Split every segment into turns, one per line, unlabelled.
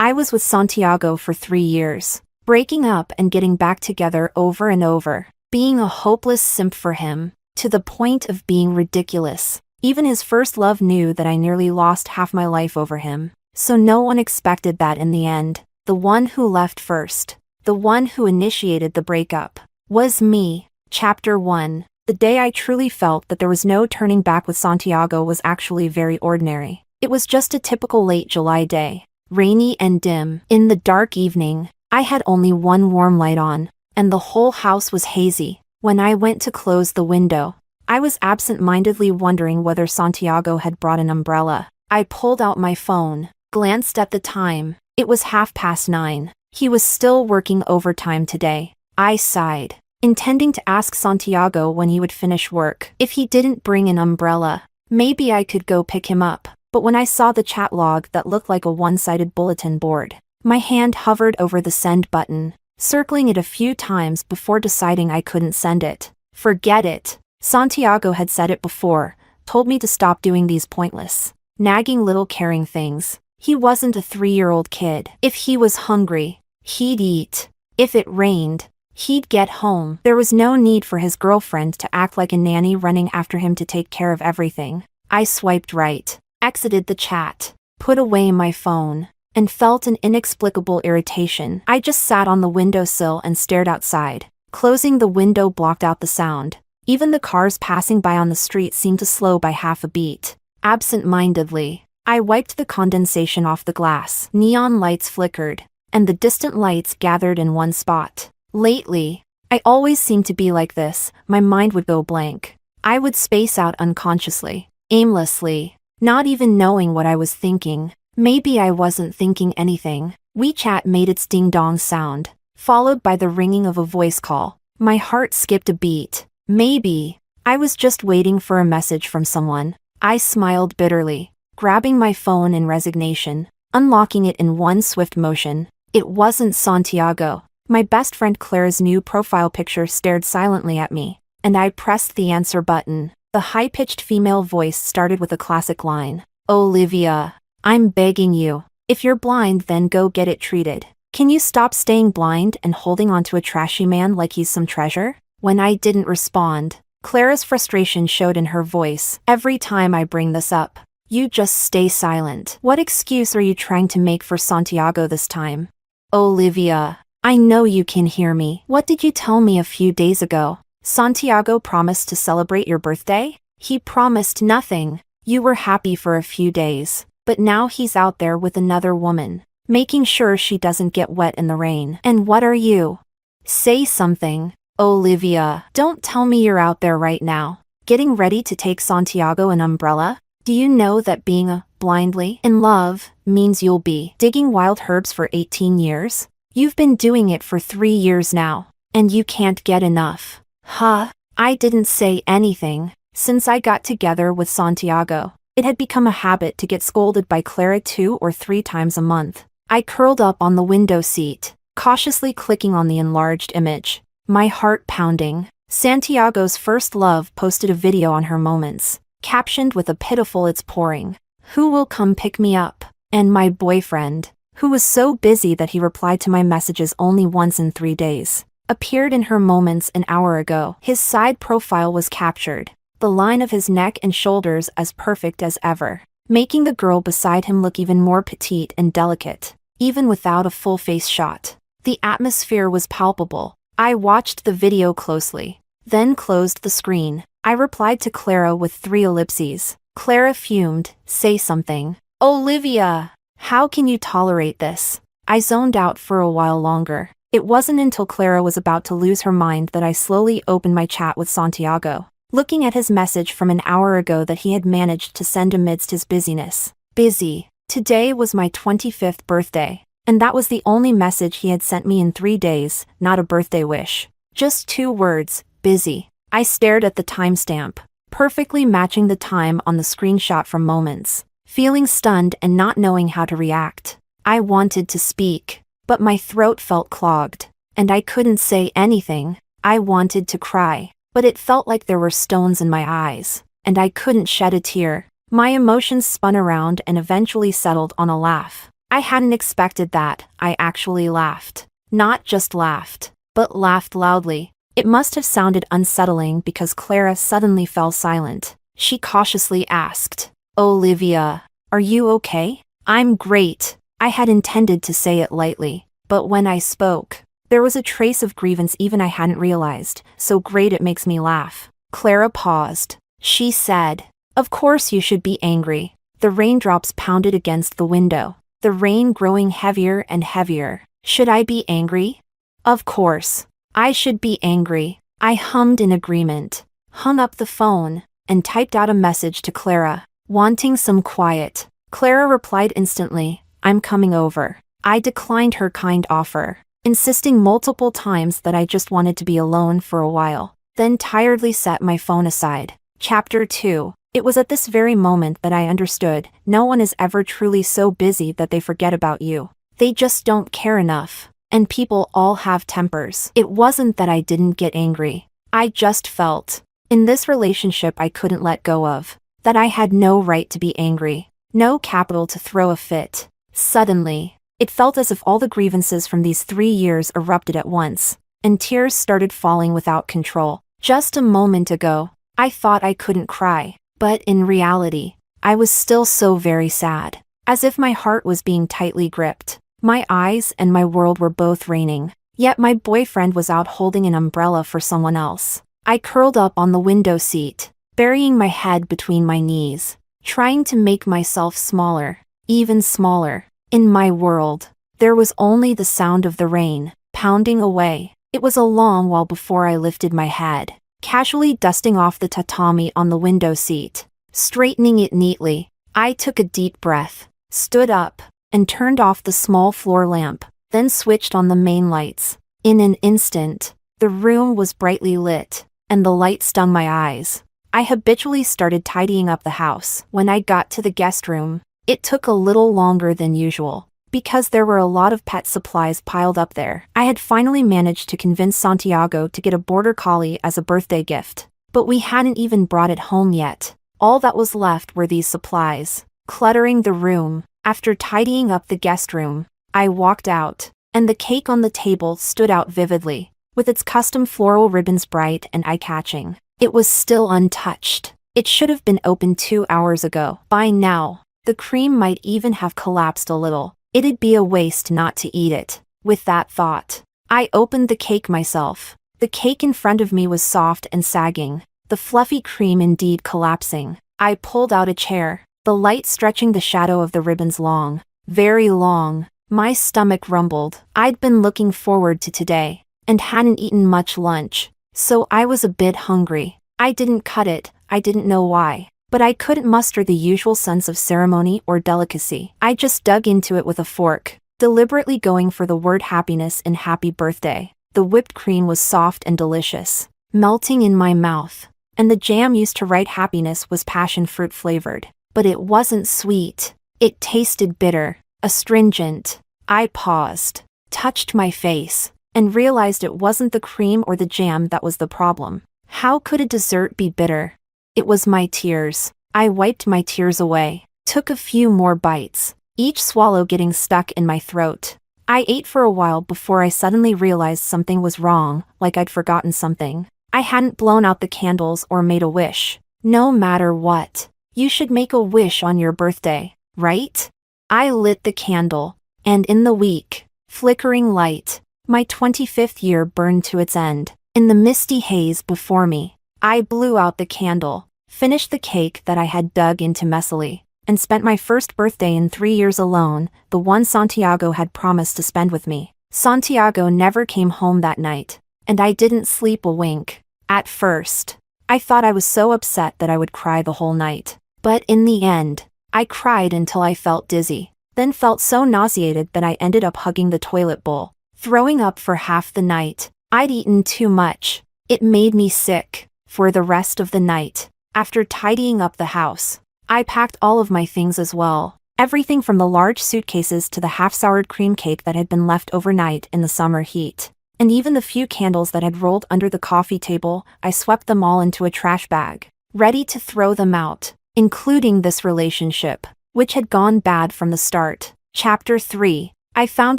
I was with Santiago for 3 years, breaking up and getting back together over and over, being a hopeless simp for him, to the point of being ridiculous. Even his first love knew that I nearly lost half my life over him, so no one expected that in the end. The one who left first, the one who initiated the breakup, was me. Chapter 1. The day I truly felt that there was no turning back with Santiago was actually very ordinary. It was just a typical late July day, rainy and dim. In the dark evening, I had only one warm light on, and the whole house was hazy. When I went to close the window, I was absent-mindedly wondering whether Santiago had brought an umbrella. I pulled out my phone, glanced at the time. It was 9:30. He was still working overtime today. I sighed, intending to ask Santiago when he would finish work. If he didn't bring an umbrella, maybe I could go pick him up. But when I saw the chat log that looked like a one-sided bulletin board, my hand hovered over the send button, circling it a few times before deciding I couldn't send it. Forget it. Santiago had said it before, told me to stop doing these pointless, nagging little caring things. He wasn't a 3-year-old kid. If he was hungry, he'd eat. If it rained, he'd get home. There was no need for his girlfriend to act like a nanny running after him to take care of everything. I swiped right, exited the chat, put away my phone, and felt an inexplicable irritation. I just sat on the windowsill and stared outside. Closing the window blocked out the sound. Even the cars passing by on the street seemed to slow by half a beat. Absent-mindedly, I wiped the condensation off the glass. Neon lights flickered, and the distant lights gathered in one spot. Lately, I always seemed to be like this. My mind would go blank. I would space out unconsciously, aimlessly, not even knowing what I was thinking. Maybe I wasn't thinking anything. WeChat made its ding-dong sound, followed by the ringing of a voice call. My heart skipped a beat. Maybe I was just waiting for a message from someone. I smiled bitterly, grabbing my phone in resignation, unlocking it in one swift motion. It wasn't Santiago. My best friend Clara's new profile picture stared silently at me, and I pressed the answer button. The high-pitched female voice started with a classic line. "Olivia, I'm begging you. If you're blind, then go get it treated. Can you stop staying blind and holding onto a trashy man like he's some treasure?" When I didn't respond, Clara's frustration showed in her voice. "Every time I bring this up, you just stay silent. What excuse are you trying to make for Santiago this time?" "Olivia, I know you can hear me. What did you tell me a few days ago? Santiago promised to celebrate your birthday?" "He promised nothing. You were happy for a few days, but now he's out there with another woman, making sure she doesn't get wet in the rain. And what are you? Say something. Olivia, don't tell me you're out there right now, getting ready to take Santiago an umbrella. Do you know that being blindly in love means you'll be digging wild herbs for 18 years? You've been doing it for 3 years now, and you can't get enough." Huh? I didn't say anything. Since I got together with Santiago, it had become a habit to get scolded by Clara 2 or 3 times a month. I curled up on the window seat, cautiously clicking on the enlarged image, my heart pounding. Santiago's first love posted a video on her moments, captioned with a pitiful "It's pouring. Who will come pick me up?" And my boyfriend, who was so busy that he replied to my messages only once in 3 days, appeared in her moments an hour ago. His side profile was captured, the line of his neck and shoulders as perfect as ever, making the girl beside him look even more petite and delicate, even without a full face shot. The atmosphere was palpable. I watched the video closely, then closed the screen. I replied to Clara with 3 ellipses. Clara fumed. "Say something. Olivia, how can you tolerate this?" I zoned out for a while longer. It wasn't until Clara was about to lose her mind that I slowly opened my chat with Santiago, looking at his message from an hour ago that he had managed to send amidst his busyness. Busy. Today was my 25th birthday, and that was the only message he had sent me in 3 days, not a birthday wish. Just 2 words, busy. I stared at the timestamp, perfectly matching the time on the screenshot from Moments, feeling stunned and not knowing how to react. I wanted to speak, but my throat felt clogged, and I couldn't say anything. I wanted to cry, but it felt like there were stones in my eyes, and I couldn't shed a tear. My emotions spun around and eventually settled on a laugh. I hadn't expected that. I actually laughed. Not just laughed, but laughed loudly. It must have sounded unsettling because Clara suddenly fell silent. She cautiously asked, "Olivia, are you okay?" "I'm great." I had intended to say it lightly, but when I spoke, there was a trace of grievance even I hadn't realized. "So great it makes me laugh." Clara paused. She said, "Of course you should be angry." The raindrops pounded against the window, the rain growing heavier and heavier. "Should I be angry?" "Of course. I should be angry." I hummed in agreement, hung up the phone, and typed out a message to Clara, wanting some quiet. Clara replied instantly, "I'm coming over." I declined her kind offer, insisting multiple times that I just wanted to be alone for a while, then tiredly set my phone aside. Chapter 2. It was at this very moment that I understood, no one is ever truly so busy that they forget about you. They just don't care enough. And people all have tempers. It wasn't that I didn't get angry. I just felt, in this relationship I couldn't let go of, that I had no right to be angry, no capital to throw a fit. Suddenly, it felt as if all the grievances from these 3 years erupted at once, and tears started falling without control. Just a moment ago, I thought I couldn't cry, but in reality, I was still so very sad, as if my heart was being tightly gripped. My eyes and my world were both raining, yet my boyfriend was out holding an umbrella for someone else. I curled up on the window seat, burying my head between my knees, trying to make myself smaller, even smaller. In my world, there was only the sound of the rain, pounding away. It was a long while before I lifted my head, casually dusting off the tatami on the window seat, straightening it neatly. I took a deep breath, stood up, and turned off the small floor lamp, then switched on the main lights. In an instant, the room was brightly lit, and the light stung my eyes. I habitually started tidying up the house. When I got to the guest room, it took a little longer than usual, because there were a lot of pet supplies piled up there. I had finally managed to convince Santiago to get a border collie as a birthday gift, but we hadn't even brought it home yet. All that was left were these supplies, cluttering the room. After tidying up the guest room, I walked out, and the cake on the table stood out vividly, with its custom floral ribbons bright and eye-catching. It was still untouched. It should have been opened 2 hours ago. By now, the cream might even have collapsed a little. It'd be a waste not to eat it. With that thought, I opened the cake myself. The cake in front of me was soft and sagging, the fluffy cream indeed collapsing. I pulled out a chair, the light stretching the shadow of the ribbons long, very long. My stomach rumbled. I'd been looking forward to today, and hadn't eaten much lunch, so I was a bit hungry. I didn't cut it, I didn't know why, but I couldn't muster the usual sense of ceremony or delicacy. I just dug into it with a fork, deliberately going for the word happiness in happy birthday. The whipped cream was soft and delicious, melting in my mouth, and the jam used to write happiness was passion fruit flavored. But it wasn't sweet. It tasted bitter, astringent. I paused, touched my face, and realized it wasn't the cream or the jam that was the problem. How could a dessert be bitter? It was my tears. I wiped my tears away, took a few more bites, each swallow getting stuck in my throat. I ate for a while before I suddenly realized something was wrong, like I'd forgotten something. I hadn't blown out the candles or made a wish. No matter what, you should make a wish on your birthday, right? I lit the candle, and in the weak, flickering light, my 25th year burned to its end. In the misty haze before me, I blew out the candle, finished the cake that I had dug into messily, and spent my first birthday in 3 years alone, the one Santiago had promised to spend with me. Santiago never came home that night, and I didn't sleep a wink. At first, I thought I was so upset that I would cry the whole night. But in the end, I cried until I felt dizzy, then felt so nauseated that I ended up hugging the toilet bowl, throwing up for half the night. I'd eaten too much. It made me sick. For the rest of the night, after tidying up the house, I packed all of my things as well. Everything from the large suitcases to the half-soured cream cake that had been left overnight in the summer heat. And even the few candles that had rolled under the coffee table, I swept them all into a trash bag, ready to throw them out. Including this relationship, which had gone bad from the start. Chapter 3. I found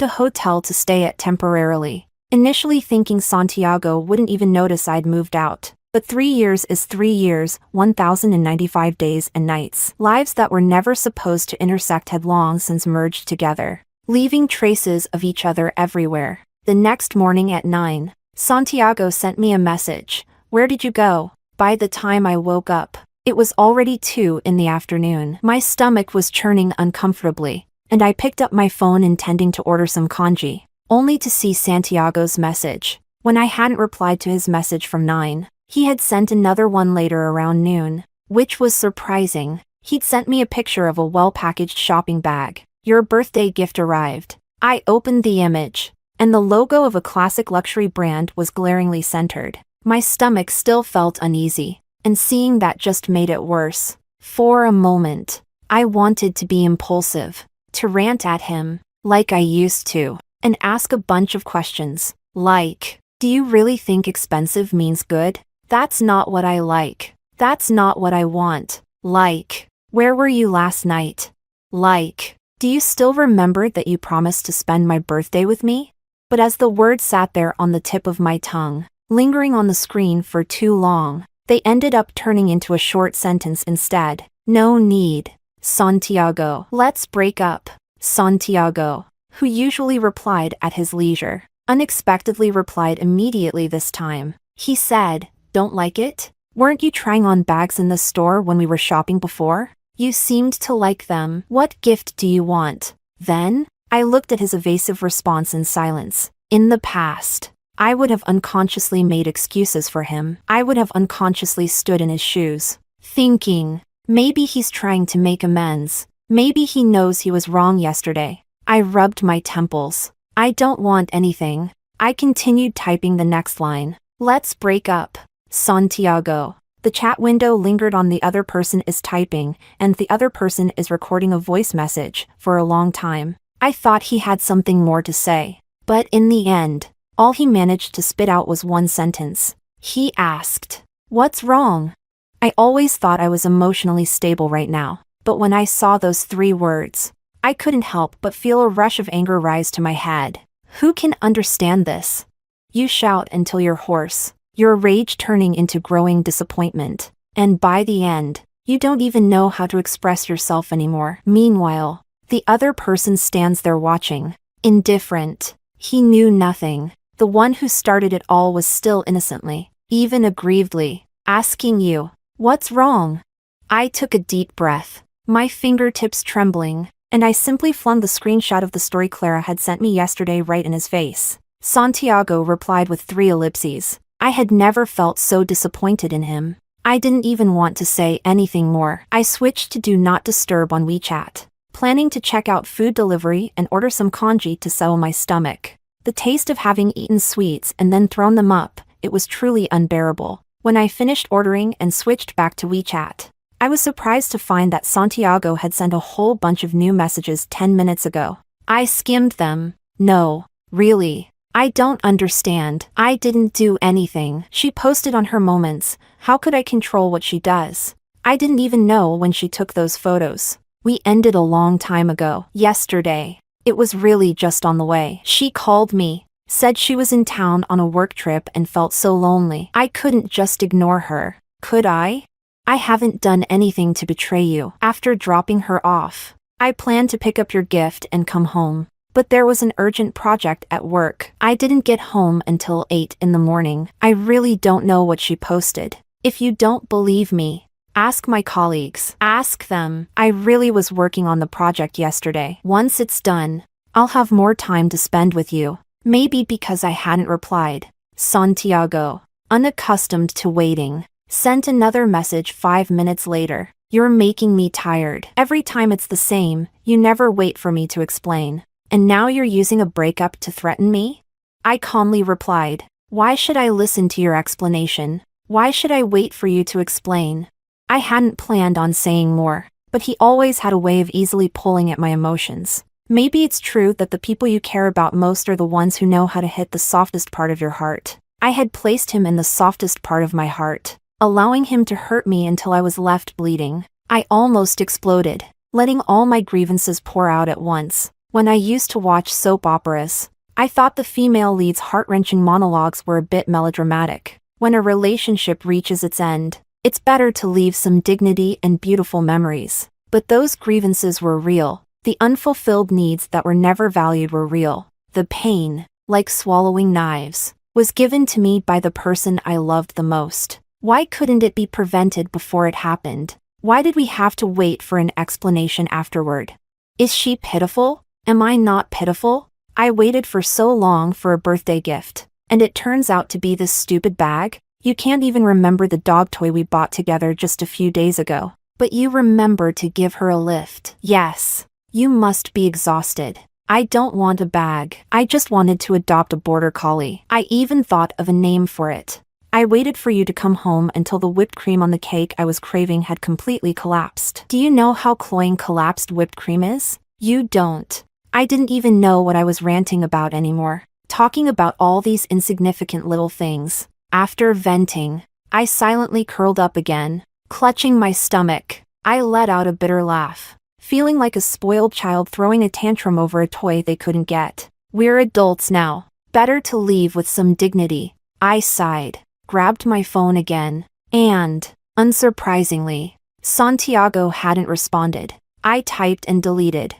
a hotel to stay at temporarily. Initially thinking Santiago wouldn't even notice I'd moved out. But 3 years is 3 years, 1,095 days and nights. Lives that were never supposed to intersect had long since merged together, leaving traces of each other everywhere. The next morning at 9, Santiago sent me a message. "Where did you go?" By the time I woke up, it was already 2 in the afternoon. My stomach was churning uncomfortably, and I picked up my phone intending to order some congee, only to see Santiago's message. When I hadn't replied to his message from 9, he had sent another one later around noon, which was surprising. He'd sent me a picture of a well-packaged shopping bag. "Your birthday gift arrived." I opened the image, and the logo of a classic luxury brand was glaringly centered. My stomach still felt uneasy, and seeing that just made it worse. For a moment, I wanted to be impulsive, to rant at him, like I used to, and ask a bunch of questions, like, "Do you really think expensive means good? That's not what I like. That's not what I want." Like, "Where were you last night?" Like, "Do you still remember that you promised to spend my birthday with me?" But as the words sat there on the tip of my tongue, lingering on the screen for too long, they ended up turning into a short sentence instead. "No need, Santiago. Let's break up." Santiago, who usually replied at his leisure, unexpectedly replied immediately this time. He said, "Don't like it? Weren't you trying on bags in the store when we were shopping before? You seemed to like them. What gift do you want?" Then, I looked at his evasive response in silence. In the past, I would have unconsciously made excuses for him. I would have unconsciously stood in his shoes, thinking, maybe he's trying to make amends. Maybe he knows he was wrong yesterday. I rubbed my temples. "I don't want anything." I continued typing the next line. "Let's break up, Santiago." The chat window lingered on "the other person is typing," and "the other person is recording a voice message" for a long time. I thought he had something more to say. But in the end, all he managed to spit out was one sentence. He asked, "What's wrong?" I always thought I was emotionally stable right now, but when I saw those 3 words, I couldn't help but feel a rush of anger rise to my head. Who can understand this? You shout until you're hoarse, your rage turning into growing disappointment, and by the end, you don't even know how to express yourself anymore. Meanwhile, the other person stands there watching, indifferent. He knew nothing. The one who started it all was still innocently, even aggrievedly, asking you, "What's wrong?" I took a deep breath, my fingertips trembling, and I simply flung the screenshot of the story Clara had sent me yesterday right in his face. Santiago replied with 3 ellipses. I had never felt so disappointed in him. I didn't even want to say anything more. I switched to Do Not Disturb on WeChat, planning to check out food delivery and order some congee to settle my stomach. The taste of having eaten sweets and then thrown them up, it was truly unbearable. When I finished ordering and switched back to WeChat, I was surprised to find that Santiago had sent a whole bunch of new messages 10 minutes ago. I skimmed them. "No, really. I don't understand. I didn't do anything." She posted on her moments. How could I control what she does? I didn't even know when she took those photos. We ended a long time ago. Yesterday. It was really just on the way. She called me, said she was in town on a work trip and felt so lonely. I couldn't just ignore her, could I? I haven't done anything to betray you. After dropping her off, I planned to pick up your gift and come home. But there was an urgent project at work. I didn't get home until 8 in the morning. I really don't know what she posted. If you don't believe me, ask my colleagues. Ask them. I really was working on the project yesterday. Once it's done, I'll have more time to spend with you. Maybe because I hadn't replied. Santiago, unaccustomed to waiting, sent another message 5 minutes later. "You're making me tired. Every time it's the same, you never wait for me to explain. And now you're using a breakup to threaten me?" I calmly replied, "Why should I listen to your explanation? Why should I wait for you to explain?" I hadn't planned on saying more, but he always had a way of easily pulling at my emotions. Maybe it's true that the people you care about most are the ones who know how to hit the softest part of your heart. I had placed him in the softest part of my heart, allowing him to hurt me until I was left bleeding. I almost exploded, letting all my grievances pour out at once. When I used to watch soap operas, I thought the female lead's heart-wrenching monologues were a bit melodramatic. When a relationship reaches its end, it's better to leave some dignity and beautiful memories. But those grievances were real. The unfulfilled needs that were never valued were real. The pain, like swallowing knives, was given to me by the person I loved the most. Why couldn't it be prevented before it happened? Why did we have to wait for an explanation afterward? Is she pitiful? Am I not pitiful? I waited for so long for a birthday gift, and it turns out to be this stupid bag. You can't even remember the dog toy we bought together just a few days ago, but you remember to give her a lift. Yes, you must be exhausted. I don't want a bag. I just wanted to adopt a border collie. I even thought of a name for it. I waited for you to come home until the whipped cream on the cake I was craving had completely collapsed. Do you know how cloying collapsed whipped cream is? You don't. I didn't even know what I was ranting about anymore, talking about all these insignificant little things. After venting, I silently curled up again, clutching my stomach. I let out a bitter laugh, feeling like a spoiled child throwing a tantrum over a toy they couldn't get. We're adults now. Better to leave with some dignity. I sighed, grabbed my phone again, and, unsurprisingly, Santiago hadn't responded. I typed and deleted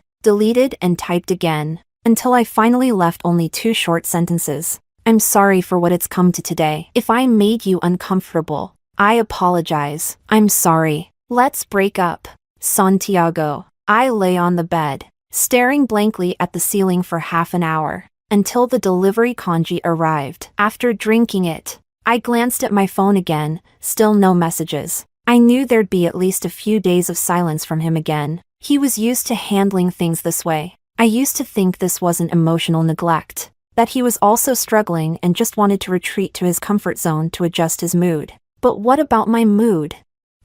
and typed again, until I finally left only 2 short sentences. I'm sorry for what it's come to today. If I made you uncomfortable, I apologize. I'm sorry. Let's break up. Santiago. I lay on the bed, staring blankly at the ceiling for half an hour, until the delivery kanji arrived. After drinking it, I glanced at my phone again, still no messages. I knew there'd be at least a few days of silence from him again. He was used to handling things this way. I used to think this wasn't emotional neglect, that he was also struggling and just wanted to retreat to his comfort zone to adjust his mood. But what about my mood?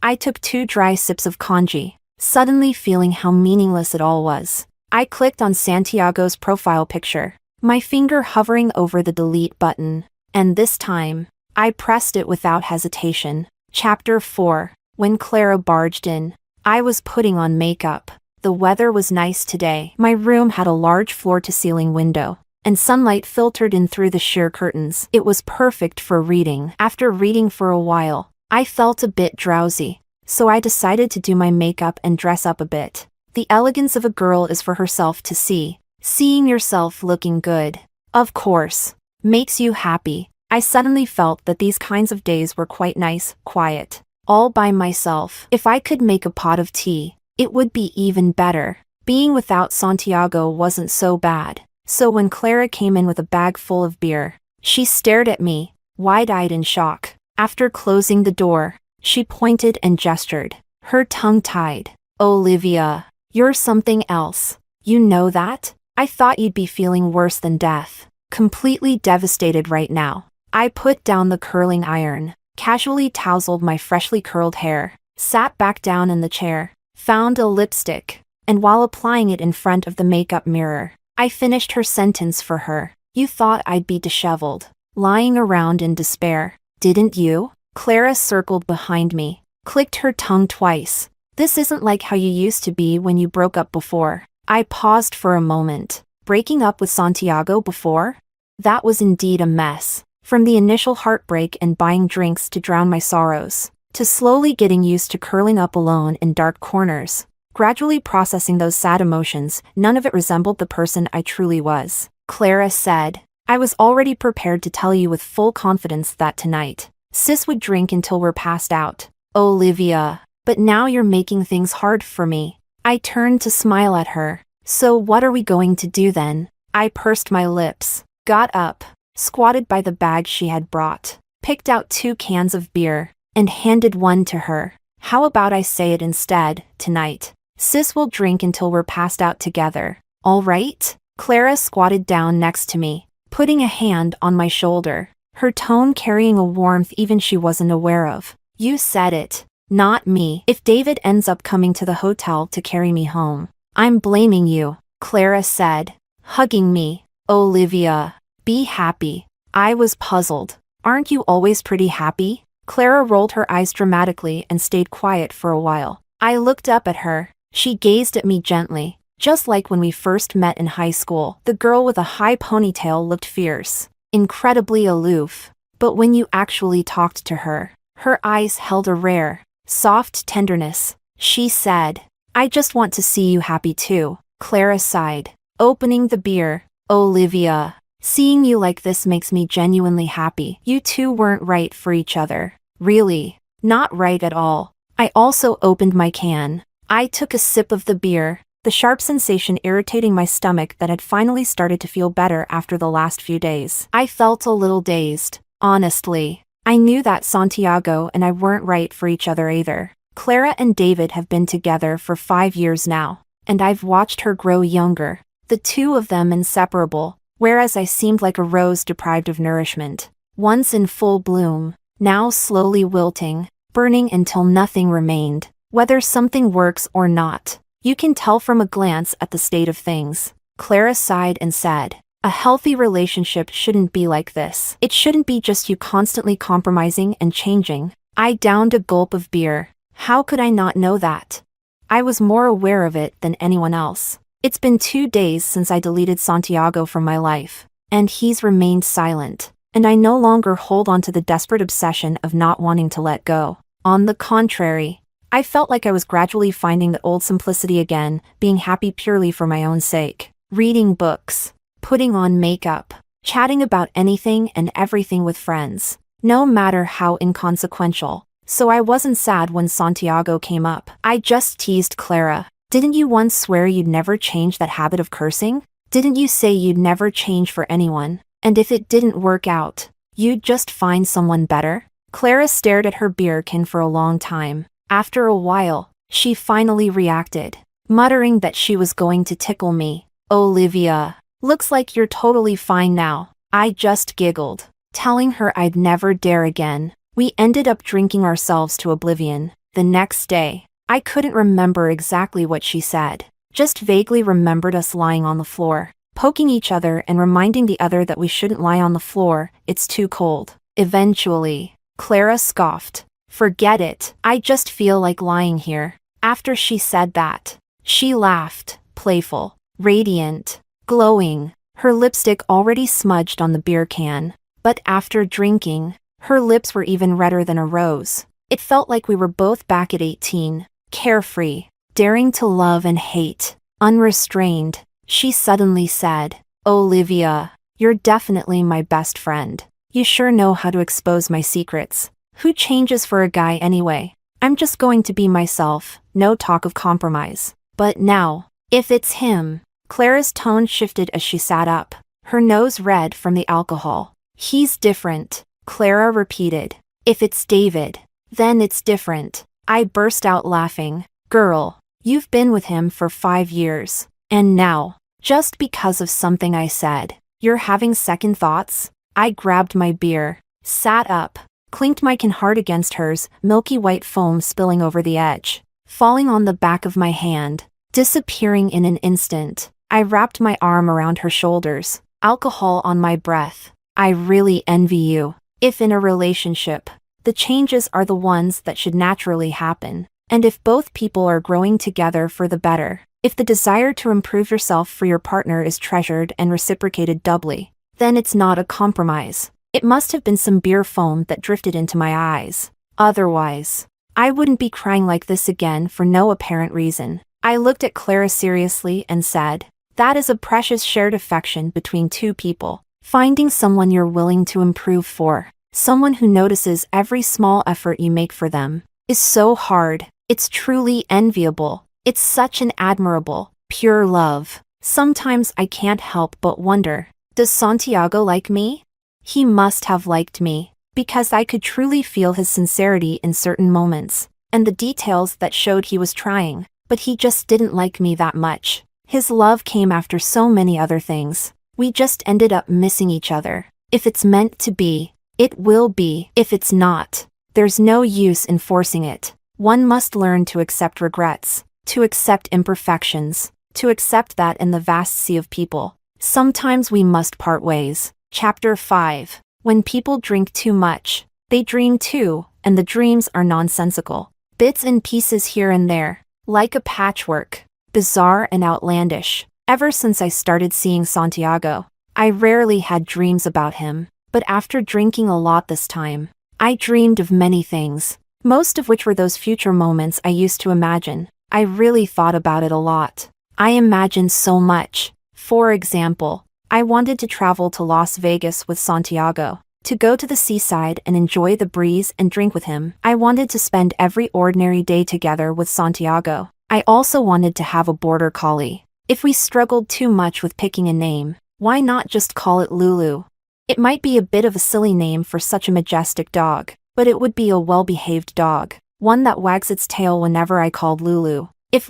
I took 2 dry sips of kanji, suddenly feeling how meaningless it all was. I clicked on Santiago's profile picture, my finger hovering over the delete button, and this time, I pressed it without hesitation. Chapter 4. When Clara barged in. I was putting on makeup. The weather was nice today. My room had a large floor-to-ceiling window, and sunlight filtered in through the sheer curtains. It was perfect for reading. After reading for a while, I felt a bit drowsy, so I decided to do my makeup and dress up a bit. The elegance of a girl is for herself to see. Seeing yourself looking good, of course, makes you happy. I suddenly felt that these kinds of days were quite nice, quiet, all by myself. If I could make a pot of tea, it would be even better. Being without Santiago wasn't so bad. So when Clara came in with a bag full of beer, she stared at me, wide-eyed in shock. After closing the door, she pointed and gestured, her tongue tied. Olivia, you're something else. You know that? I thought you'd be feeling worse than death. Completely devastated right now. I put down the curling iron, casually tousled my freshly curled hair, sat back down in the chair, found a lipstick, and while applying it in front of the makeup mirror, I finished her sentence for her. You thought I'd be disheveled, lying around in despair, didn't you? Clara circled behind me, clicked her tongue twice. This isn't like how you used to be when you broke up before. I paused for a moment. Breaking up with Santiago before? That was indeed a mess. From the initial heartbreak and buying drinks to drown my sorrows, to slowly getting used to curling up alone in dark corners, gradually processing those sad emotions, none of it resembled the person I truly was. Clara said, I was already prepared to tell you with full confidence that tonight, Sis would drink until we're passed out. Olivia, but now you're making things hard for me. I turned to smile at her. So what are we going to do then? I pursed my lips, got up, squatted by the bag she had brought, picked out 2 cans of beer, and handed one to her. How about I say it instead, tonight? Sis will drink until we're passed out together. All right? Clara squatted down next to me, putting a hand on my shoulder, her tone carrying a warmth even she wasn't aware of. You said it, not me. If David ends up coming to the hotel to carry me home, I'm blaming you, Clara said, hugging me. Olivia, be happy. I was puzzled. Aren't you always pretty happy? Clara rolled her eyes dramatically and stayed quiet for a while. I looked up at her. She gazed at me gently, Just like when we first met in high school, the girl with a high ponytail looked fierce, incredibly aloof. But when you actually talked to her, her eyes held a rare, soft tenderness. She said, "I just want to see you happy too." Clara sighed, opening the beer. "Olivia, seeing you like this makes me genuinely happy. You two weren't right for each other." "Really?" "Not right at all." I also opened my can. I took a sip of the beer, the sharp sensation irritating my stomach that had finally started to feel better after the last few days. I felt a little dazed, honestly. I knew that Santiago and I weren't right for each other either. Clara and David have been together for 5 years now, and I've watched her grow younger, the two of them inseparable, whereas I seemed like a rose deprived of nourishment, once in full bloom, now slowly wilting, burning until nothing remained. Whether something works or not, you can tell from a glance at the state of things. Clara sighed and said, "A healthy relationship shouldn't be like this. It shouldn't be just you constantly compromising and changing." I downed a gulp of beer. How could I not know that? I was more aware of it than anyone else. It's been 2 days since I deleted Santiago from my life, and he's remained silent, and I no longer hold on to the desperate obsession of not wanting to let go. On the contrary, I felt like I was gradually finding the old simplicity again, being happy purely for my own sake. Reading books, putting on makeup, chatting about anything and everything with friends, no matter how inconsequential. So I wasn't sad when Santiago came up. I just teased Clara. "Didn't you once swear you'd never change that habit of cursing? Didn't you say you'd never change for anyone? And if it didn't work out, you'd just find someone better?" Clara stared at her beer can for a long time. After a while, she finally reacted, muttering that she was going to tickle me. "Olivia, looks like you're totally fine now." I just giggled, telling her I'd never dare again. We ended up drinking ourselves to oblivion. The next day, I couldn't remember exactly what she said, just vaguely remembered us lying on the floor, poking each other and reminding the other that we shouldn't lie on the floor, it's too cold. Eventually, Clara scoffed. "Forget it, I just feel like lying here." After she said that, she laughed, playful, radiant, glowing, her lipstick already smudged on the beer can. But after drinking, her lips were even redder than a rose. It felt like we were both back at 18, carefree, daring to love and hate, unrestrained. She suddenly said, "Olivia, you're definitely my best friend. You sure know how to expose my secrets. Who changes for a guy anyway? I'm just going to be myself, no talk of compromise." But now, if it's him, Clara's tone shifted as she sat up, her nose red from the alcohol. "He's different," Clara repeated. "If it's David, then it's different." I burst out laughing. "Girl, you've been with him for 5 years, and now, just because of something I said, you're having second thoughts?" I grabbed my beer, sat up, clinked my can hard against hers, milky white foam spilling over the edge, falling on the back of my hand, disappearing in an instant. I wrapped my arm around her shoulders, alcohol on my breath. "I really envy you. If in a relationship, the changes are the ones that should naturally happen, and if both people are growing together for the better, if the desire to improve yourself for your partner is treasured and reciprocated doubly, then it's not a compromise. It must have been some beer foam that drifted into my eyes. Otherwise, I wouldn't be crying like this again for no apparent reason." I looked at Clara seriously and said, "That is a precious shared affection between two people. Finding someone you're willing to improve for, someone who notices every small effort you make for them, is so hard. It's truly enviable. It's such an admirable, pure love. Sometimes I can't help but wonder, does Santiago like me? He must have liked me, because I could truly feel his sincerity in certain moments, and the details that showed he was trying, but he just didn't like me that much. His love came after so many other things. We just ended up missing each other. If it's meant to be, it will be. If it's not, there's no use in forcing it. One must learn to accept regrets, to accept imperfections, to accept that in the vast sea of people, sometimes we must part ways." Chapter 5. When people drink too much, they dream too, and the dreams are nonsensical. Bits and pieces here and there, like a patchwork. bizarre and outlandish. Ever since I started seeing Santiago, I rarely had dreams about him, but after drinking a lot this time, I dreamed of many things, most of which were those future moments I used to imagine. I really thought about it a lot. I imagined so much. For example, I wanted to travel to Las Vegas with Santiago, to go to the seaside and enjoy the breeze and drink with him. I wanted to spend every ordinary day together with Santiago. I also wanted to have a border collie. If we struggled too much with picking a name, why not just call it Lulu? It might be a bit of a silly name for such a majestic dog, but it would be a well-behaved dog, one that wags its tail whenever I called Lulu. If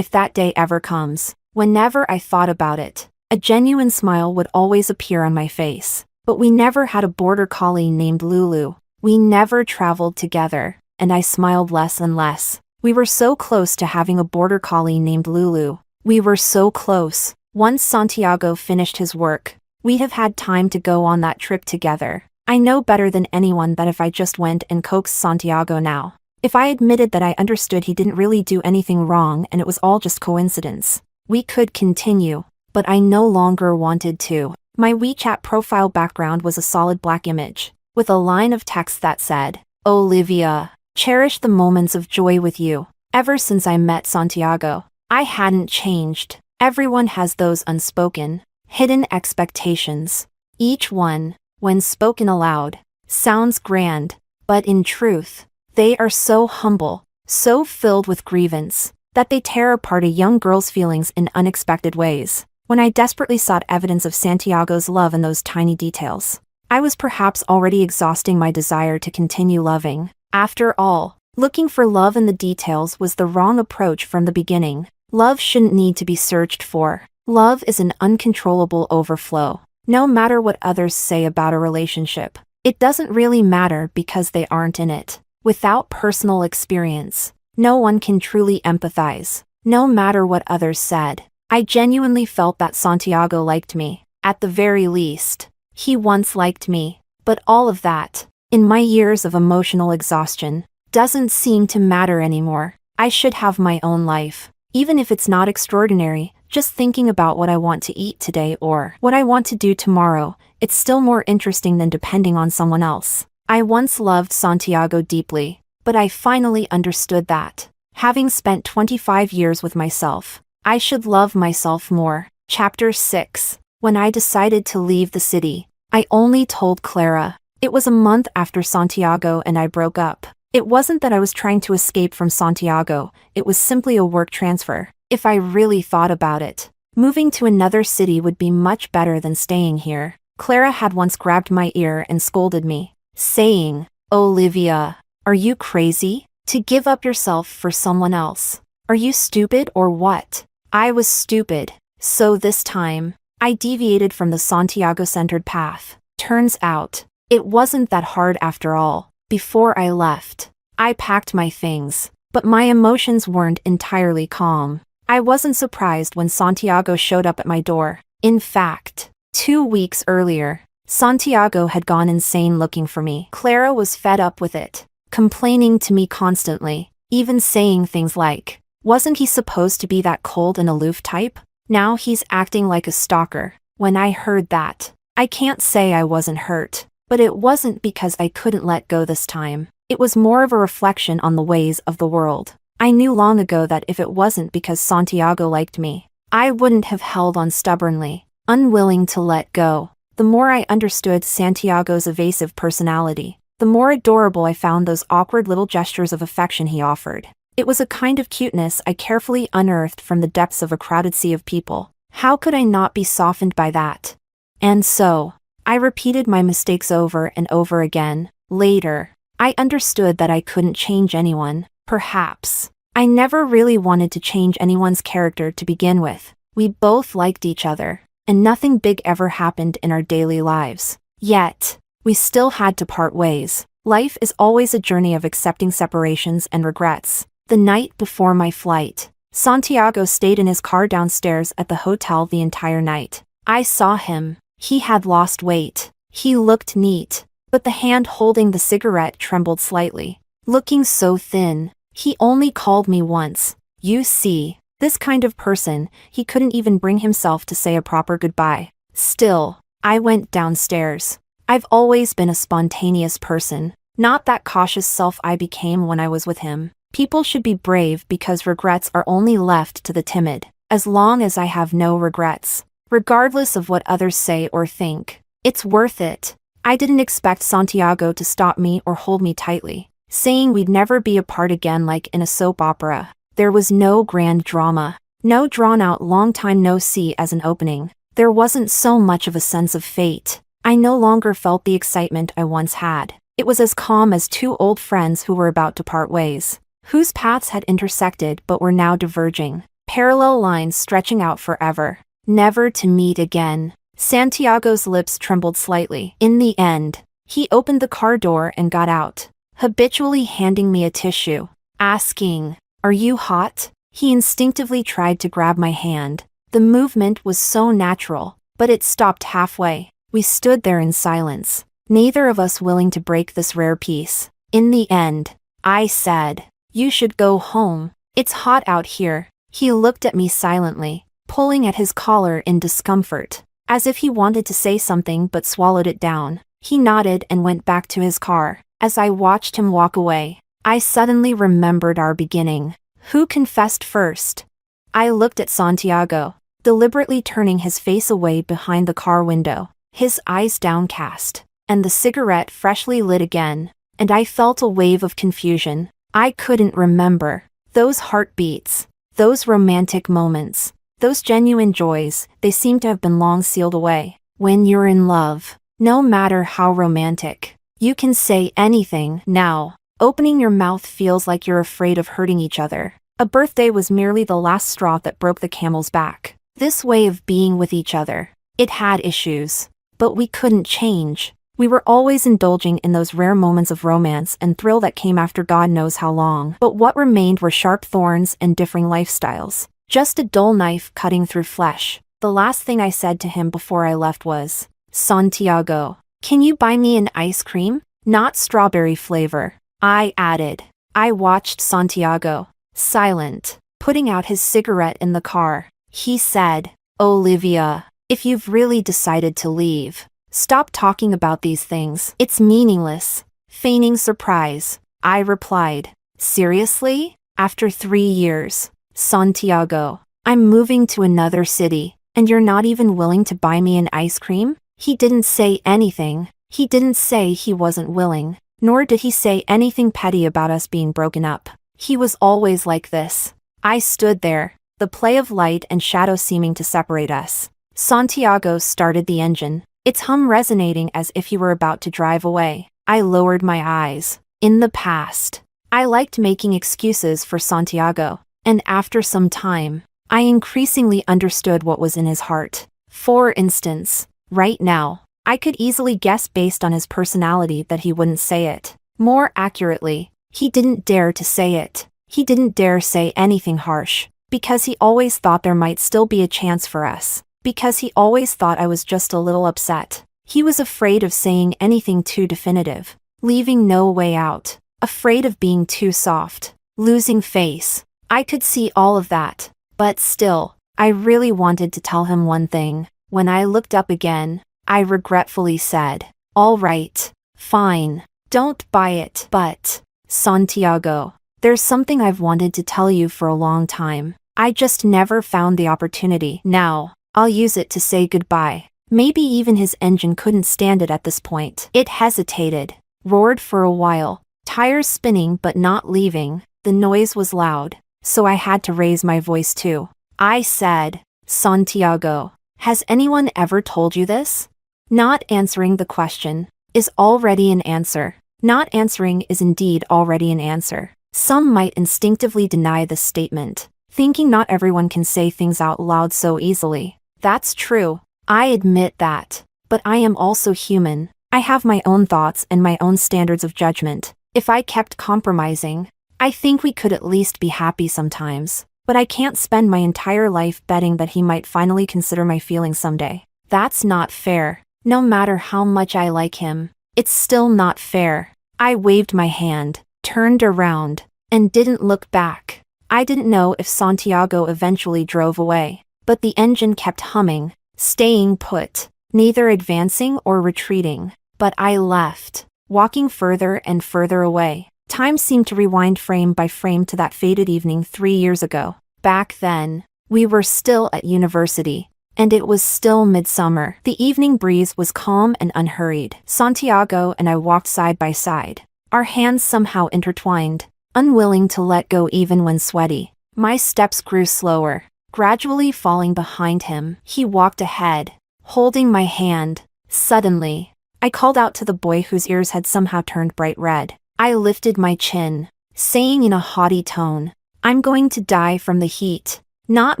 that day ever comes, whenever I thought about it, a genuine smile would always appear on my face. But we never had a border collie named Lulu. We never traveled together, and I smiled less and less. We were so close to having a border collie named Lulu. We were so close. Once Santiago finished his work, we'd have had time to go on that trip together. I know better than anyone that if I just went and coaxed Santiago now, if I admitted that I understood he didn't really do anything wrong and it was all just coincidence, we could continue. But I no longer wanted to. My WeChat profile background was a solid black image, with a line of text that said, "Olivia, cherish the moments of joy with you." Ever since I met Santiago, I hadn't changed. Everyone has those unspoken, hidden expectations. Each one, when spoken aloud, sounds grand, but in truth, they are so humble, so filled with grievance, that they tear apart a young girl's feelings in unexpected ways. When I desperately sought evidence of Santiago's love in those tiny details, I was perhaps already exhausting my desire to continue loving. After all, looking for love in the details was the wrong approach from the beginning. Love shouldn't need to be searched for. Love is an uncontrollable overflow. No matter what others say about a relationship, it doesn't really matter because they aren't in it. Without personal experience, no one can truly empathize. No matter what others said, I genuinely felt that Santiago liked me. At the very least, he once liked me. But all of that, in my years of emotional exhaustion, doesn't seem to matter anymore. I should have my own life. Even if it's not extraordinary, just thinking about what I want to eat today or what I want to do tomorrow, it's still more interesting than depending on someone else. I once loved Santiago deeply, but I finally understood that, having spent 25 years with myself, I should love myself more. Chapter 6. When I decided to leave the city, I only told Clara. It was a month after Santiago and I broke up. It wasn't that I was trying to escape from Santiago, it was simply a work transfer. If I really thought about it, moving to another city would be much better than staying here. Clara had once grabbed my ear and scolded me, saying, "Olivia, are you crazy? To give up yourself for someone else? Are you stupid or what?" I was stupid, so this time, I deviated from the Santiago-centered path. Turns out, it wasn't that hard after all. Before I left, I packed my things, but my emotions weren't entirely calm. I wasn't surprised when Santiago showed up at my door. In fact, 2 weeks earlier, Santiago had gone insane looking for me. Clara was fed up with it, complaining to me constantly, even saying things like, "Wasn't he supposed to be that cold and aloof type? Now he's acting like a stalker." When I heard that, I can't say I wasn't hurt, but it wasn't because I couldn't let go this time. It was more of a reflection on the ways of the world. I knew long ago that if it wasn't because Santiago liked me, I wouldn't have held on stubbornly, unwilling to let go. The more I understood Santiago's evasive personality, the more adorable I found those awkward little gestures of affection he offered. It was a kind of cuteness I carefully unearthed from the depths of a crowded sea of people. How could I not be softened by that? And so, I repeated my mistakes over and over again. Later, I understood that I couldn't change anyone. Perhaps I never really wanted to change anyone's character to begin with. We both liked each other, and nothing big ever happened in our daily lives. Yet, we still had to part ways. Life is always a journey of accepting separations and regrets. The night before my flight, Santiago stayed in his car downstairs at the hotel the entire night. I saw him. He had lost weight. He looked neat, but the hand holding the cigarette trembled slightly. Looking so thin, he only called me once. "You see, This kind of person, he couldn't even bring himself to say a proper goodbye. Still, I went downstairs. I've always been a spontaneous person, not that cautious self I became when I was with him. People should be brave because regrets are only left to the timid. As long as I have no regrets, regardless of what others say or think, it's worth it. I didn't expect Santiago to stop me or hold me tightly, saying we'd never be apart again like in a soap opera. There was no grand drama, no drawn-out long time no see as an opening. There wasn't so much of a sense of fate. I no longer felt the excitement I once had. It was as calm as two old friends who were about to part ways, whose paths had intersected but were now diverging, parallel lines stretching out forever, never to meet again. Santiago's lips trembled slightly. In the end, he opened the car door and got out, habitually handing me a tissue, asking, "Are you hot?" He instinctively tried to grab my hand. The movement was so natural, but it stopped halfway. We stood there in silence, neither of us willing to break this rare peace. In the end, I said, "You should go home. It's hot out here." He looked at me silently, pulling at his collar in discomfort, as if he wanted to say something but swallowed it down. He nodded and went back to his car. As I watched him walk away, I suddenly remembered our beginning. Who confessed first? I looked at Santiago, deliberately turning his face away behind the car window, his eyes downcast, and the cigarette freshly lit again, and I felt a wave of confusion. I couldn't remember. Those heartbeats, those romantic moments, those genuine joys, they seemed to have been long sealed away. When you're in love, no matter how romantic, you can say anything. Now, opening your mouth feels like you're afraid of hurting each other. A birthday was merely the last straw that broke the camel's back. This way of being with each other, it had issues, but we couldn't change. We were always indulging in those rare moments of romance and thrill that came after God knows how long. But what remained were sharp thorns and differing lifestyles. Just a dull knife cutting through flesh. The last thing I said to him before I left was, "Santiago, can you buy me an ice cream? Not strawberry flavor." I added. I watched Santiago, silent, putting out his cigarette in the car. He said, "Olivia, if you've really decided to leave, stop talking about these things. It's meaningless." Feigning surprise, I replied, "Seriously? After 3 years? Santiago, I'm moving to another city, and you're not even willing to buy me an ice cream?" He didn't say anything. He didn't say he wasn't willing, nor did he say anything petty about us being broken up. He was always like this. I stood there, the play of light and shadow seeming to separate us. Santiago started the engine, its hum resonating as if he were about to drive away. I lowered my eyes. In the past, I liked making excuses for Santiago, and after some time, I increasingly understood what was in his heart. For instance, right now, I could easily guess based on his personality that he wouldn't say it. More accurately, he didn't dare to say it. He didn't dare say anything harsh, because he always thought there might still be a chance for us, because he always thought I was just a little upset. He was afraid of saying anything too definitive, leaving no way out, afraid of being too soft, losing face. I could see all of that, but still, I really wanted to tell him one thing. When I looked up again, I regretfully said, "All right, fine, don't buy it." But, Santiago, there's something I've wanted to tell you for a long time. I just never found the opportunity. Now, I'll use it to say goodbye. Maybe even his engine couldn't stand it at this point. It hesitated, roared for a while, tires spinning but not leaving. The noise was loud, so I had to raise my voice too. I said, "Santiago, has anyone ever told you this?" Not answering the question is already an answer. Not answering is indeed already an answer. Some might instinctively deny this statement, thinking not everyone can say things out loud so easily. That's true. I admit that. But I am also human. I have my own thoughts and my own standards of judgment. If I kept compromising, I think we could at least be happy sometimes. But I can't spend my entire life betting that he might finally consider my feelings someday. That's not fair. No matter how much I like him, it's still not fair. I waved my hand, turned around, and didn't look back. I didn't know if Santiago eventually drove away, but the engine kept humming, staying put, neither advancing or retreating. But I left, walking further and further away. Time seemed to rewind frame by frame to that fated evening 3 years ago. Back then, we were still at university, and it was still midsummer. The evening breeze was calm and unhurried. Santiago and I walked side by side, our hands somehow intertwined, unwilling to let go even when sweaty. My steps grew slower, gradually falling behind him. He walked ahead, holding my hand. Suddenly, I called out to the boy whose ears had somehow turned bright red. I lifted my chin, saying in a haughty tone, "I'm going to die from the heat." Not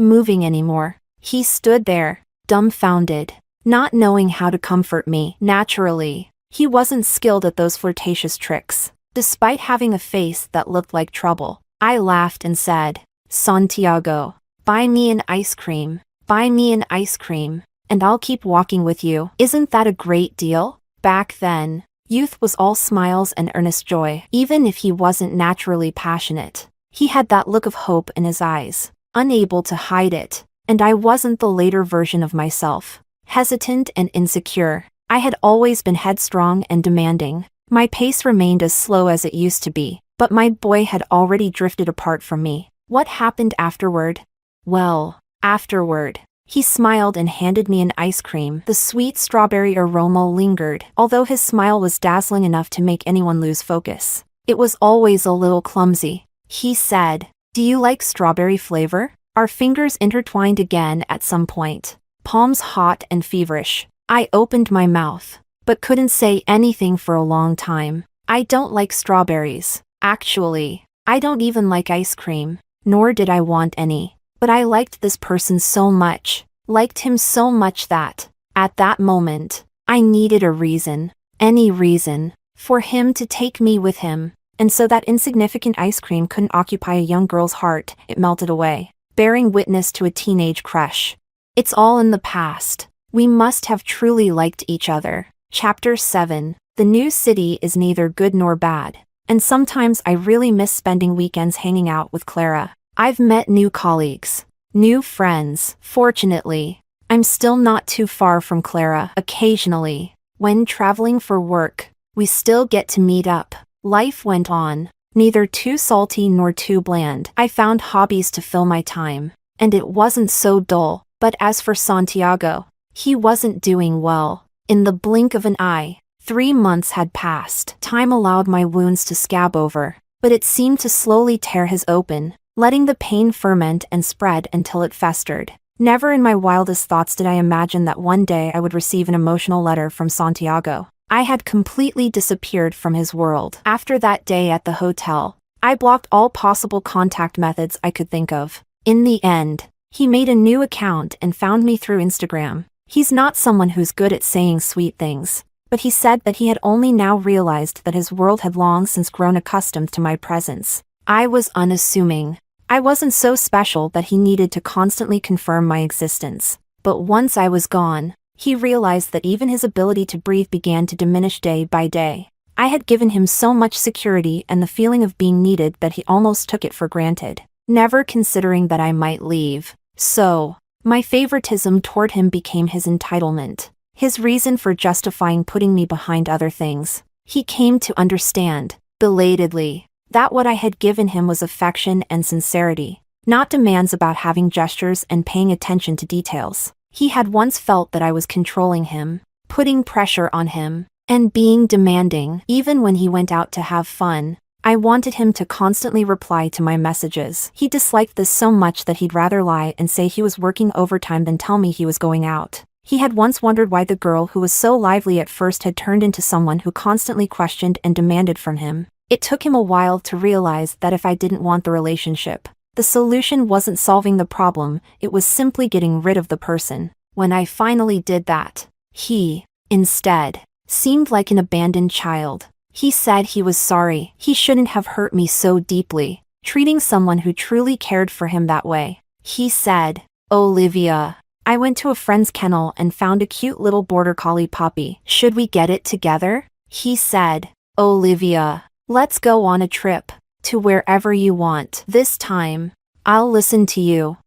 moving anymore, he stood there, dumbfounded, not knowing how to comfort me. Naturally, he wasn't skilled at those flirtatious tricks. Despite having a face that looked like trouble, I laughed and said, "Santiago, buy me an ice cream. Buy me an ice cream, and I'll keep walking with you. Isn't that a great deal?" Back then, youth was all smiles and earnest joy. Even if he wasn't naturally passionate, he had that look of hope in his eyes, unable to hide it. And I wasn't the later version of myself, hesitant and insecure. I had always been headstrong and demanding. My pace remained as slow as it used to be, but my boy had already drifted apart from me. What happened afterward? Well, afterward, he smiled and handed me an ice cream. The sweet strawberry aroma lingered, although his smile was dazzling enough to make anyone lose focus. It was always a little clumsy. He said, "Do you like strawberry flavor?" Our fingers intertwined again at some point, palms hot and feverish. I opened my mouth, but couldn't say anything for a long time. I don't like strawberries. Actually, I don't even like ice cream, nor did I want any. But I liked this person so much, liked him so much that, at that moment, I needed a reason, any reason, for him to take me with him. And so that insignificant ice cream couldn't occupy a young girl's heart. It melted away, bearing witness to a teenage crush. It's all in the past. We must have truly liked each other. Chapter 7. The new city is neither good nor bad, and sometimes I really miss spending weekends hanging out with Clara. I've met new colleagues, new friends. Fortunately, I'm still not too far from Clara. Occasionally, when traveling for work, we still get to meet up. Life went on, neither too salty nor too bland. I found hobbies to fill my time, and it wasn't so dull. But as for Santiago, he wasn't doing well. In the blink of an eye, 3 months had passed. Time allowed my wounds to scab over, but it seemed to slowly tear his open, letting the pain ferment and spread until it festered. Never in my wildest thoughts did I imagine that one day I would receive an emotional letter from Santiago. I had completely disappeared from his world. After that day at the hotel, I blocked all possible contact methods I could think of. In the end, he made a new account and found me through Instagram. He's not someone who's good at saying sweet things, but he said that he had only now realized that his world had long since grown accustomed to my presence. I was unassuming. I wasn't so special that he needed to constantly confirm my existence. But once I was gone, he realized that even his ability to breathe began to diminish day by day. I had given him so much security and the feeling of being needed that he almost took it for granted, never considering that I might leave. So, my favoritism toward him became his entitlement, his reason for justifying putting me behind other things. He came to understand, belatedly, that what I had given him was affection and sincerity, not demands about having gestures and paying attention to details. He had once felt that I was controlling him, putting pressure on him, and being demanding. Even when he went out to have fun, I wanted him to constantly reply to my messages. He disliked this so much that he'd rather lie and say he was working overtime than tell me he was going out. He had once wondered why the girl who was so lively at first had turned into someone who constantly questioned and demanded from him. It took him a while to realize that if I didn't want the relationship, the solution wasn't solving the problem, it was simply getting rid of the person. When I finally did that, he, instead, seemed like an abandoned child. He said he was sorry. He shouldn't have hurt me so deeply, treating someone who truly cared for him that way. He said, "Olivia, I went to a friend's kennel and found a cute little border collie puppy. Should we get it together?" He said, "Olivia, let's go on a trip. To wherever you want. This time, I'll listen to you.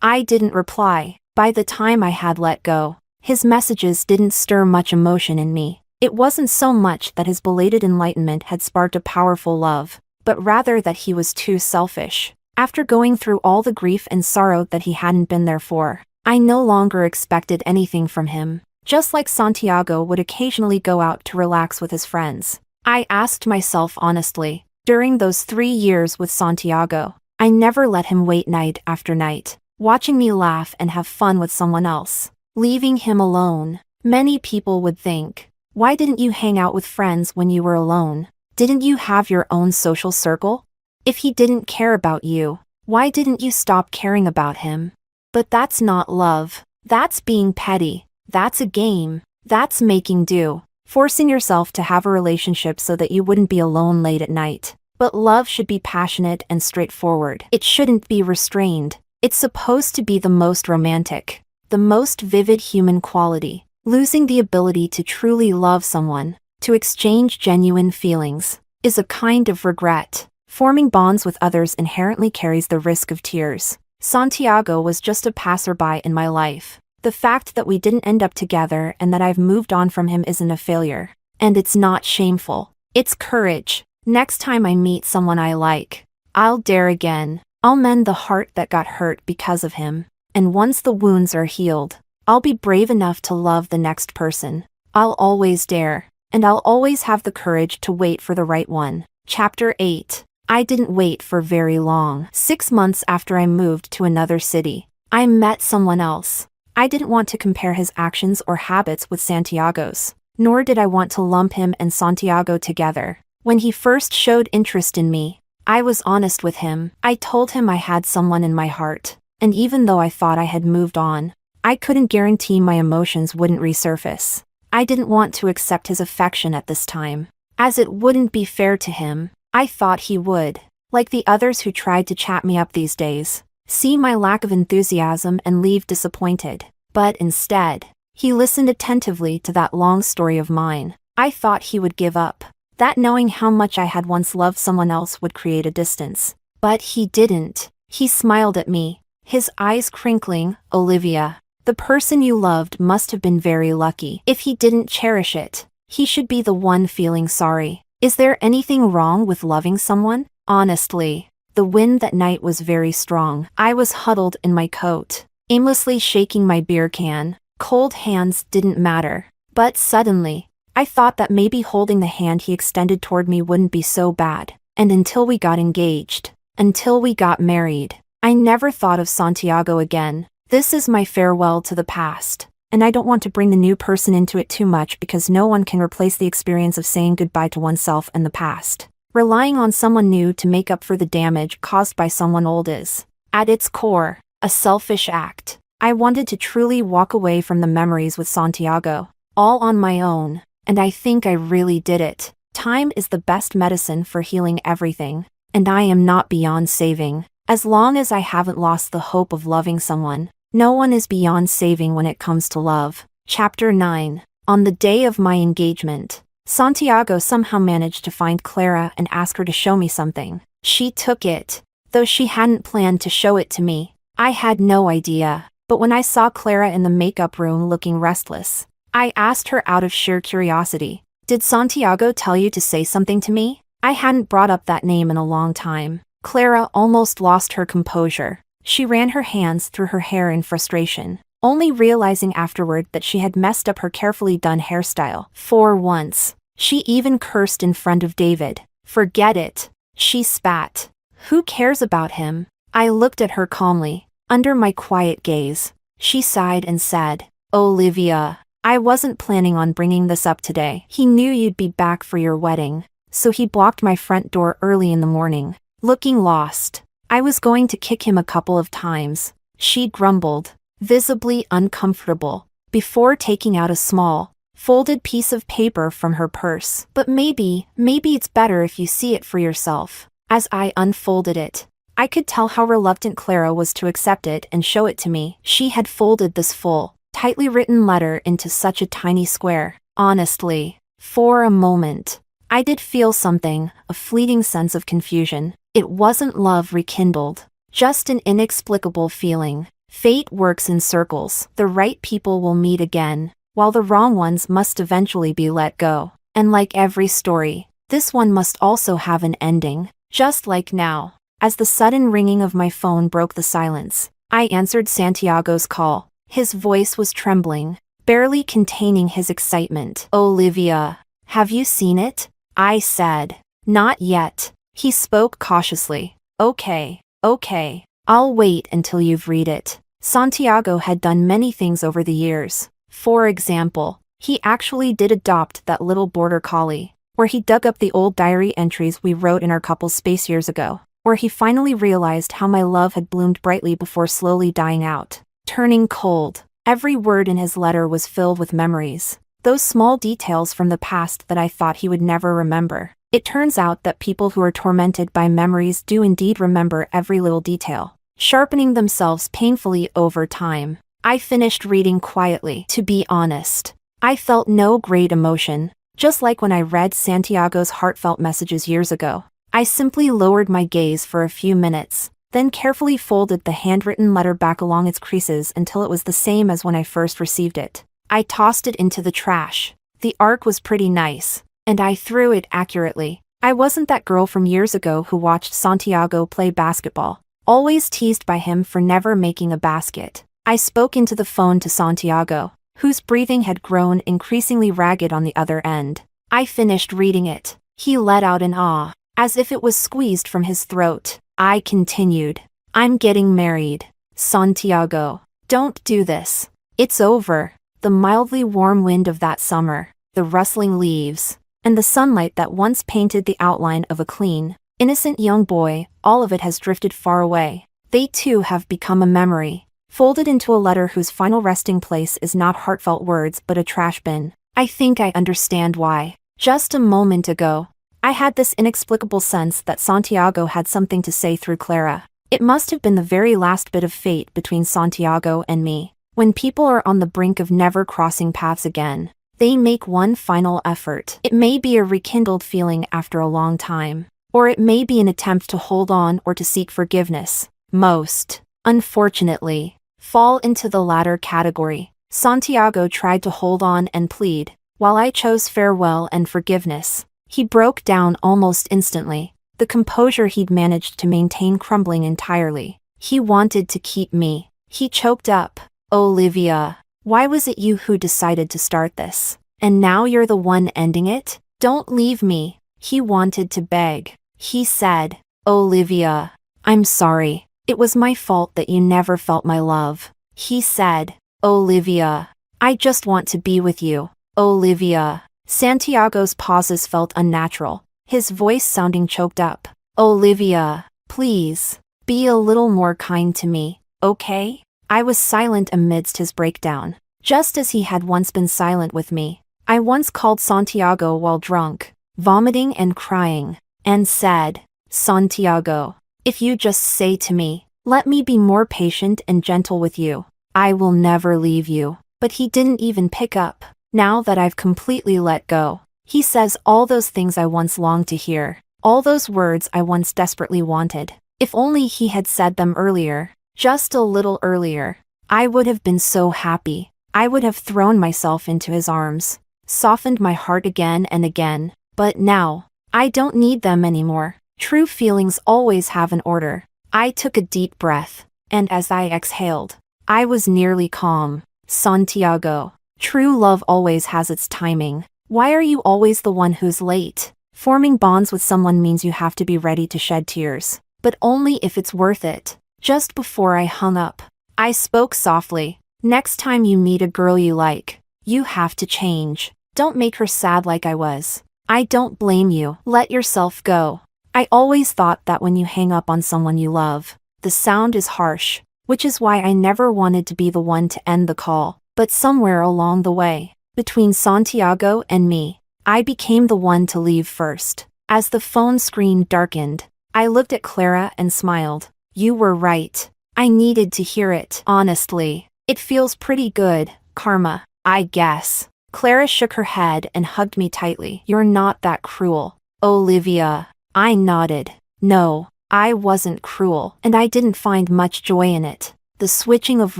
I didn't reply. By the time I had let go, his messages didn't stir much emotion in me. It wasn't so much that his belated enlightenment had sparked a powerful love, but rather that he was too selfish. After going through all the grief and sorrow that he hadn't been there for, I no longer expected anything from him. Just like Santiago would occasionally go out to relax with his friends, I asked myself honestly, during those 3 years with Santiago, I never let him wait night after night, watching me laugh and have fun with someone else, leaving him alone. Many people would think, why didn't you hang out with friends when you were alone? Didn't you have your own social circle? If he didn't care about you, why didn't you stop caring about him? But that's not love. That's being petty. That's a game. That's making do, forcing yourself to have a relationship so that you wouldn't be alone late at night. But love should be passionate and straightforward. It shouldn't be restrained. It's supposed to be the most romantic, the most vivid human quality. Losing the ability to truly love someone, to exchange genuine feelings, is a kind of regret. Forming bonds with others inherently carries the risk of tears. Santiago was just a passerby in my life. The fact that we didn't end up together and that I've moved on from him isn't a failure. And it's not shameful. It's courage. Next time I meet someone I like, I'll dare again. I'll mend the heart that got hurt because of him. And once the wounds are healed, I'll be brave enough to love the next person. I'll always dare, and I'll always have the courage to wait for the right one. Chapter 8. I didn't wait for very long. 6 months after I moved to another city, I met someone else. I didn't want to compare his actions or habits with Santiago's, nor did I want to lump him and Santiago together. When he first showed interest in me, I was honest with him. I told him I had someone in my heart, and even though I thought I had moved on, I couldn't guarantee my emotions wouldn't resurface. I didn't want to accept his affection at this time, as it wouldn't be fair to him. I thought he would, like the others who tried to chat me up these days, see my lack of enthusiasm and leave disappointed. But instead, he listened attentively to that long story of mine. I thought he would give up, that knowing how much I had once loved someone else would create a distance. But he didn't. He smiled at me, his eyes crinkling. Olivia, the person you loved must have been very lucky. If he didn't cherish it, he should be the one feeling sorry. Is there anything wrong with loving someone? Honestly, the wind that night was very strong. I was huddled in my coat, aimlessly shaking my beer can. Cold hands didn't matter. But suddenly, I thought that maybe holding the hand he extended toward me wouldn't be so bad. And until we got engaged, until we got married, I never thought of Santiago again. This is my farewell to the past, and I don't want to bring the new person into it too much because no one can replace the experience of saying goodbye to oneself and the past. Relying on someone new to make up for the damage caused by someone old is, at its core, a selfish act. I wanted to truly walk away from the memories with Santiago, all on my own, and I think I really did it. Time is the best medicine for healing everything, and I am not beyond saving. As long as I haven't lost the hope of loving someone, no one is beyond saving when it comes to love. Chapter 9. On the day of my engagement, Santiago somehow managed to find Clara and ask her to show me something. She took it, though she hadn't planned to show it to me. I had no idea, but when I saw Clara in the makeup room looking restless, I asked her out of sheer curiosity, "Did Santiago tell you to say something to me?" I hadn't brought up that name in a long time. Clara almost lost her composure. She ran her hands through her hair in frustration, only realizing afterward that she had messed up her carefully done hairstyle. For once, she even cursed in front of David. "Forget it," she spat. "Who cares about him?" I looked at her calmly. Under my quiet gaze, she sighed and said, "Olivia, I wasn't planning on bringing this up today. He knew you'd be back for your wedding, so he blocked my front door early in the morning." Looking lost, I was going to kick him a couple of times, she grumbled, visibly uncomfortable, before taking out a small, folded piece of paper from her purse. "But maybe it's better if you see it for yourself." As I unfolded it, I could tell how reluctant Clara was to accept it and show it to me. She had folded this full, tightly written letter into such a tiny square. Honestly, for a moment, I did feel something, a fleeting sense of confusion. It wasn't love rekindled, Just an inexplicable feeling. Fate works in circles. The right people will meet again, while the wrong ones must eventually be let go. And like every story, this one must also have an ending. Just like now. As the sudden ringing of my phone broke the silence, I answered Santiago's call. His voice was trembling, barely containing his excitement. "Olivia, have you seen it?" I said. "Not yet." He spoke cautiously. Okay, I'll wait until you've read it." Santiago had done many things over the years. For example, he actually did adopt that little border collie, where he dug up the old diary entries we wrote in our couple's space years ago, where he finally realized how my love had bloomed brightly before slowly dying out, turning cold. Every word in his letter was filled with memories, those small details from the past that I thought he would never remember. It turns out that people who are tormented by memories do indeed remember every little detail, sharpening themselves painfully over time. I finished reading quietly. To be honest, I felt no great emotion, just like when I read Santiago's heartfelt messages years ago. I simply lowered my gaze for a few minutes, then carefully folded the handwritten letter back along its creases until it was the same as when I first received it. I tossed it into the trash. The arc was pretty nice, and I threw it accurately. I wasn't that girl from years ago who watched Santiago play basketball, always teased by him for never making a basket. I spoke into the phone to Santiago, whose breathing had grown increasingly ragged on the other end. I finished reading it. He let out an ah, as if it was squeezed from his throat. I continued. "I'm getting married. Santiago, don't do this. It's over." The mildly warm wind of that summer, the rustling leaves, and the sunlight that once painted the outline of a clean, innocent young boy, all of it has drifted far away. They too have become a memory, folded into a letter whose final resting place is not heartfelt words but a trash bin. I think I understand why. Just a moment ago, I had this inexplicable sense that Santiago had something to say through Clara. It must have been the very last bit of fate between Santiago and me. When people are on the brink of never crossing paths again, they make one final effort. It may be a rekindled feeling after a long time, or it may be an attempt to hold on or to seek forgiveness. Most, unfortunately, fall into the latter category. Santiago tried to hold on and plead, while I chose farewell and forgiveness. He broke down almost instantly, the composure he'd managed to maintain crumbling entirely. He wanted to keep me. He choked up. "Olivia, why was it you who decided to start this? And now you're the one ending it? Don't leave me." He wanted to beg. He said, "Olivia, I'm sorry. It was my fault that you never felt my love." He said, "Olivia, I just want to be with you. Olivia." Santiago's pauses felt unnatural, his voice sounding choked up. "Olivia, please, be a little more kind to me, okay?" I was silent amidst his breakdown, just as he had once been silent with me. I once called Santiago while drunk, vomiting and crying, and said, "Santiago, if you just say to me, 'Let me be more patient and gentle with you,' I will never leave you." But he didn't even pick up. Now that I've completely let go, he says all those things I once longed to hear, all those words I once desperately wanted. If only he had said them earlier, just a little earlier, I would have been so happy. I would have thrown myself into his arms, softened my heart again and again. But now, I don't need them anymore. True feelings always have an order. I took a deep breath, and as I exhaled, I was nearly calm. "Santiago, true love always has its timing. Why are you always the one who's late?" Forming bonds with someone means you have to be ready to shed tears, but only if it's worth it. Just before I hung up, I spoke softly. "Next time you meet a girl you like, you have to change. Don't make her sad like I was. I don't blame you. Let yourself go." I always thought that when you hang up on someone you love, the sound is harsh, which is why I never wanted to be the one to end the call. But somewhere along the way, between Santiago and me, I became the one to leave first. As the phone screen darkened, I looked at Clara and smiled. "You were right. I needed to hear it. Honestly, it feels pretty good, karma, I guess." Clara shook her head and hugged me tightly. "You're not that cruel, Olivia." I nodded. "No, I wasn't cruel, and I didn't find much joy in it. The switching of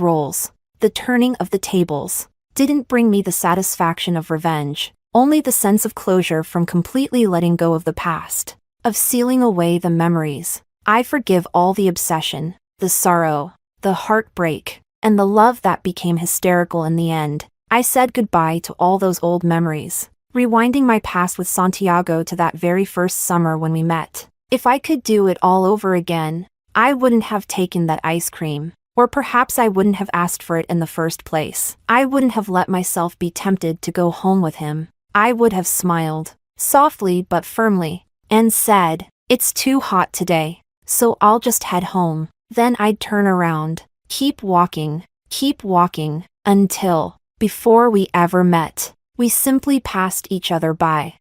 roles, the turning of the tables, didn't bring me the satisfaction of revenge, only the sense of closure from completely letting go of the past, of sealing away the memories. I forgive all the obsession, the sorrow, the heartbreak, and the love that became hysterical in the end. I said goodbye to all those old memories, rewinding my past with Santiago to that very first summer when we met. If I could do it all over again, I wouldn't have taken that ice cream. Or perhaps I wouldn't have asked for it in the first place. I wouldn't have let myself be tempted to go home with him. I would have smiled, softly but firmly, and said, "It's too hot today, so I'll just head home." Then I'd turn around, keep walking, until, before we ever met, we simply passed each other by.